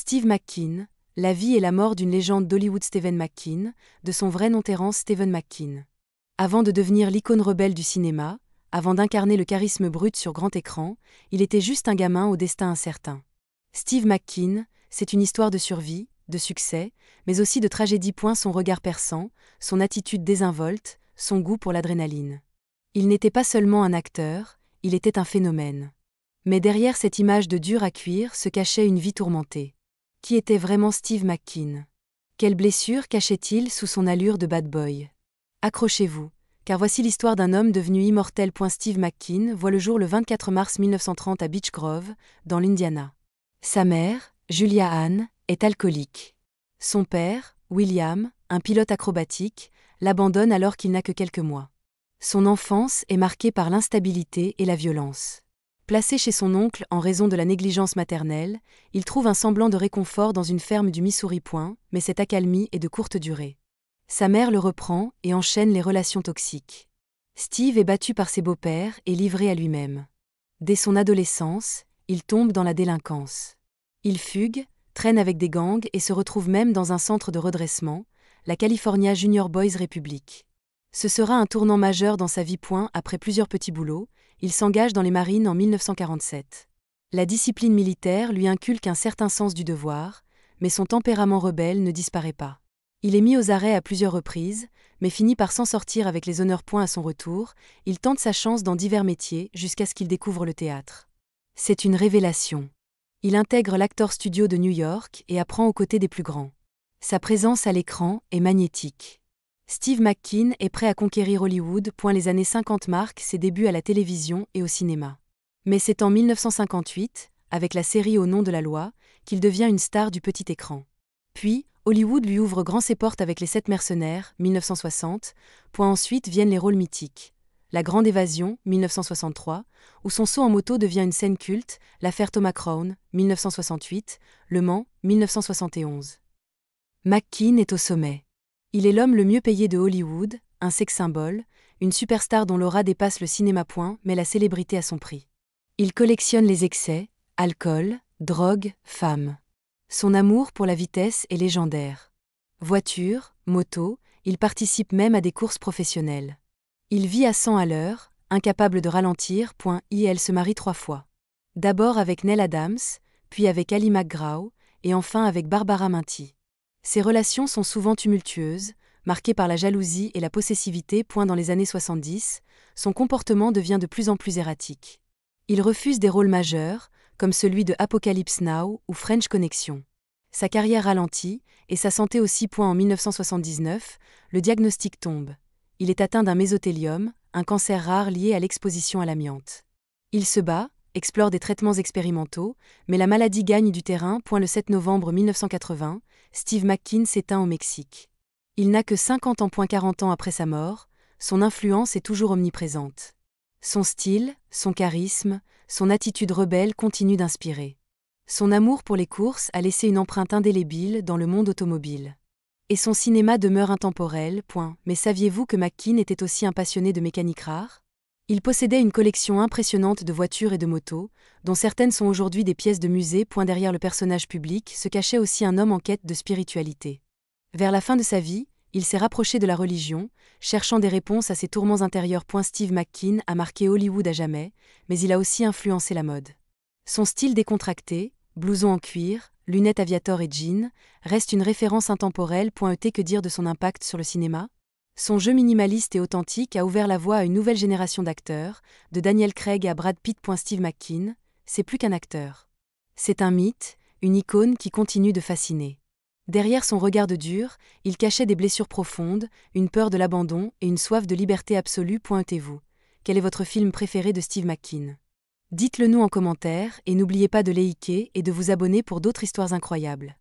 Steve McKean, la vie et la mort d'une légende d'Hollywood. Stephen McKean, de son vrai nom Terrence Stephen McKean. Avant de devenir l'icône rebelle du cinéma, avant d'incarner le charisme brut sur grand écran, il était juste un gamin au destin incertain. Steve McKean, c'est une histoire de survie, de succès, mais aussi de tragédie. Son regard perçant, son attitude désinvolte, son goût pour l'adrénaline. Il n'était pas seulement un acteur, il était un phénomène. Mais derrière cette image de dur à cuire se cachait une vie tourmentée. Qui était vraiment Steve McKean? Quelle blessure cachait-il sous son allure de bad boy? Accrochez-vous, car voici l'histoire d'un homme devenu immortel. Steve McKean voit le jour le 24 mars 1930 à Beech Grove, dans l'Indiana. Sa mère, Julia Ann, est alcoolique. Son père, William, un pilote acrobatique, l'abandonne alors qu'il n'a que quelques mois. Son enfance est marquée par l'instabilité et la violence. Placé chez son oncle en raison de la négligence maternelle, il trouve un semblant de réconfort dans une ferme du Missouri. Mais cette accalmie est de courte durée. Sa mère le reprend et enchaîne les relations toxiques. Steve est battu par ses beaux-pères et livré à lui-même. Dès son adolescence, il tombe dans la délinquance. Il fugue, traîne avec des gangs et se retrouve même dans un centre de redressement, la California Junior Boys Republic. Ce sera un tournant majeur dans sa vie. Après plusieurs petits boulots, il s'engage dans les marines en 1947. La discipline militaire lui inculque un certain sens du devoir, mais son tempérament rebelle ne disparaît pas. Il est mis aux arrêts à plusieurs reprises, mais finit par s'en sortir avec les honneurs. À son retour, il tente sa chance dans divers métiers jusqu'à ce qu'il découvre le théâtre. C'est une révélation. Il intègre l'Actors Studio de New York et apprend aux côtés des plus grands. Sa présence à l'écran est magnétique. Steve McKean est prêt à conquérir Hollywood. Les années 50 marquent ses débuts à la télévision et au cinéma. Mais c'est en 1958, avec la série Au nom de la loi, qu'il devient une star du petit écran. Puis, Hollywood lui ouvre grand ses portes avec Les 7 mercenaires, 1960. Ensuite viennent les rôles mythiques. La Grande Évasion, 1963, où son saut en moto devient une scène culte, L'affaire Thomas Crown, 1968, Le Mans, 1971. McKean est au sommet. Il est l'homme le mieux payé de Hollywood, un sex symbole, une superstar dont l'aura dépasse le cinéma. Mais la célébrité a son prix. Il collectionne les excès, alcool, drogue, femmes. Son amour pour la vitesse est légendaire. Voiture, moto, il participe même à des courses professionnelles. Il vit à 100 à l'heure, incapable de ralentir. Elle se marie 3 fois. D'abord avec Neil Adams, puis avec Ali MacGraw, et enfin avec Barbara Minty. Ses relations sont souvent tumultueuses, marquées par la jalousie et la possessivité. Dans les années 70, son comportement devient de plus en plus erratique. Il refuse des rôles majeurs, comme celui de Apocalypse Now ou French Connection. Sa carrière ralentit, et sa santé aussi. En 1979, le diagnostic tombe. Il est atteint d'un mésothéliome, un cancer rare lié à l'exposition à l'amiante. Il se bat, explore des traitements expérimentaux, mais la maladie gagne du terrain. Le 7 novembre 1980, Steve McKean s'éteint au Mexique. Il n'a que 50 ans. 40 ans après sa mort, son influence est toujours omniprésente. Son style, son charisme, son attitude rebelle continuent d'inspirer. Son amour pour les courses a laissé une empreinte indélébile dans le monde automobile. Et son cinéma demeure intemporel. Mais saviez-vous que McKean était aussi un passionné de mécanique rare? Il possédait une collection impressionnante de voitures et de motos, dont certaines sont aujourd'hui des pièces de musée. Derrière le personnage public se cachait aussi un homme en quête de spiritualité. Vers la fin de sa vie, il s'est rapproché de la religion, cherchant des réponses à ses tourments intérieurs. Steve McKean a marqué Hollywood à jamais, mais il a aussi influencé la mode. Son style décontracté, blouson en cuir, lunettes aviator et jeans, reste une référence intemporelle. Que dire de son impact sur le cinéma? Son jeu minimaliste et authentique a ouvert la voie à une nouvelle génération d'acteurs, de Daniel Craig à Brad Pitt. Steve McKean, c'est plus qu'un acteur. C'est un mythe, une icône qui continue de fasciner. Derrière son regard de dur, il cachait des blessures profondes, une peur de l'abandon et une soif de liberté absolue. Et vous, quel est votre film préféré de Steve McKean? Dites-le nous en commentaire et n'oubliez pas de liker et de vous abonner pour d'autres histoires incroyables.